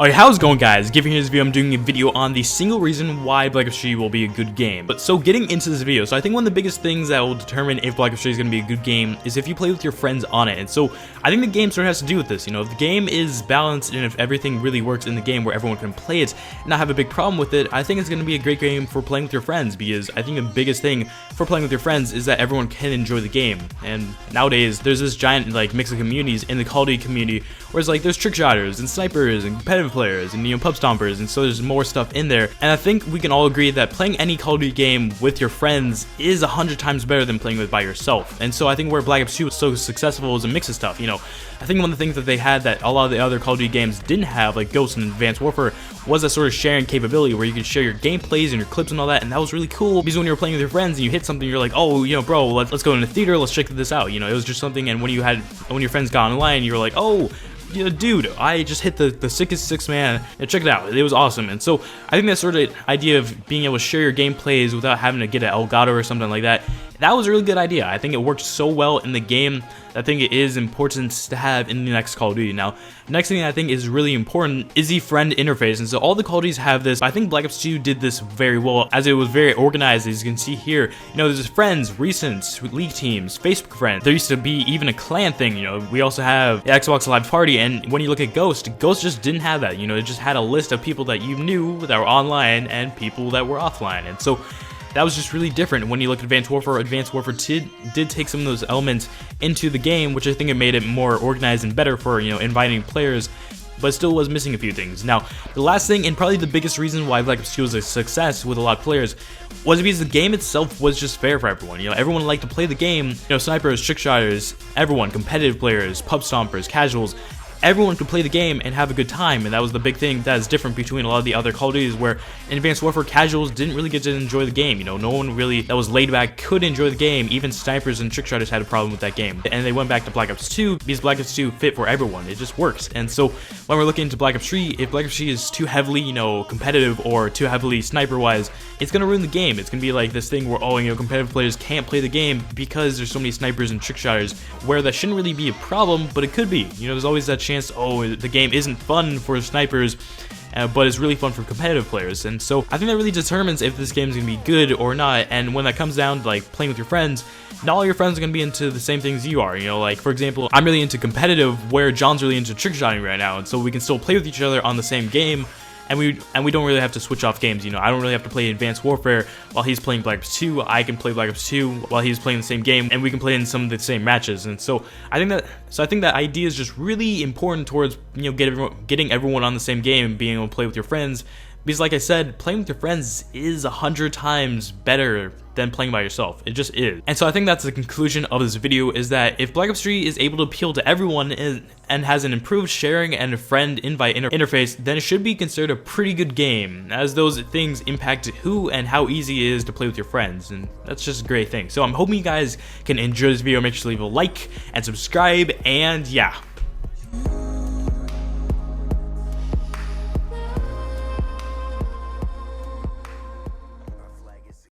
Alright, how's it going, guys? Giving you this video, I'm doing a video on the single reason why Black Ops 3 will be a good game. But so getting into this video, so I think one of the biggest things that will determine if Black Ops 3 is going to be a good game is if you play with your friends on it. And so I think the game sort of has to do with this. You know, if the game is balanced and if everything really works in the game where everyone can play it and not have a big problem with it, I think it's going to be a great game for playing with your friends, because I think the biggest thing for playing with your friends is that everyone can enjoy the game. And nowadays there's this giant like mix of communities in the Call of Duty community, whereas like there's trick shotters and snipers and competitive players and, you know, pub stompers, and so there's more stuff in there. And I think we can all agree that playing any Call of Duty game with your friends is 100 times better than playing with by yourself. And so I think where Black Ops 2 was so successful is a mix of stuff. You know, I think one of the things that they had that a lot of the other Call of Duty games didn't have, like Ghost and Advanced Warfare, was that sort of sharing capability where you could share your gameplays and your clips and all that, and that was really cool, because when you were playing with your friends and you hit something, you're like, oh, you know, bro, let's go in the theater, let's check this out. You know, it was just something. And when your friends got online, you were like, oh, you know, dude, I just hit the sickest 6-man, and check it out, it was awesome. And so I think that sort of idea of being able to share your gameplays without having to get an Elgato or something like that, that was a really good idea. I think it worked so well in the game. I think it is important to have in the next Call of Duty. Now, the next thing I think is really important is the friend interface. And so all the Call of Duties have this. I think Black Ops 2 did this very well, as it was very organized, as you can see here. You know, there's friends, recents, league teams, Facebook friends. There used to be even a clan thing. You know, we also have the Xbox Live Party. And when you look at Ghost just didn't have that. You know, it just had a list of people that you knew that were online and people that were offline. And so that was just really different. When you look at Advanced Warfare 2 did take some of those elements into the game, which I think it made it more organized and better for, you know, inviting players, but still was missing a few things. Now, the last thing, and probably the biggest reason why Black Ops 2 was a success with a lot of players, was because the game itself was just fair for everyone. You know, everyone liked to play the game. You know, snipers, trick shotters, everyone, competitive players, pub stompers, casuals. Everyone could play the game and have a good time, and that was the big thing that is different between a lot of the other Call of Duties, where in Advanced Warfare, casuals didn't really get to enjoy the game. You know, no one really that was laid back could enjoy the game. Even snipers and trick shotters had a problem with that game, and they went back to Black Ops 2 because Black Ops 2 fit for everyone. It just works. And so when we're looking into Black Ops 3, if Black Ops 3 is too heavily, you know, competitive or too heavily sniper-wise, it's gonna ruin the game. It's gonna be like this thing where, oh, you know, competitive players can't play the game because there's so many snipers and trick shotters, where that shouldn't really be a problem, but it could be. You know, there's always that chance, oh, the game isn't fun for snipers, but it's really fun for competitive players. And so I think that really determines if this game is going to be good or not. And when that comes down to like playing with your friends, not all your friends are going to be into the same things you are. You know, like for example, I'm really into competitive, where John's really into trick shotting right now, and so we can still play with each other on the same game. And we don't really have to switch off games. You know, I don't really have to play Advanced Warfare while he's playing Black Ops 2. I can play Black Ops 2 while he's playing the same game, and we can play in some of the same matches. And so I think that idea is just really important towards, you know, getting everyone on the same game and being able to play with your friends. Because like I said, playing with your friends is 100 times better than playing by yourself. It just is. And so I think that's the conclusion of this video, is that if Black Ops 3 is able to appeal to everyone and has an improved sharing and friend invite interface, then it should be considered a pretty good game, as those things impact who and how easy it is to play with your friends. And that's just a great thing. So I'm hoping you guys can enjoy this video. Make sure to leave a like and subscribe, and yeah.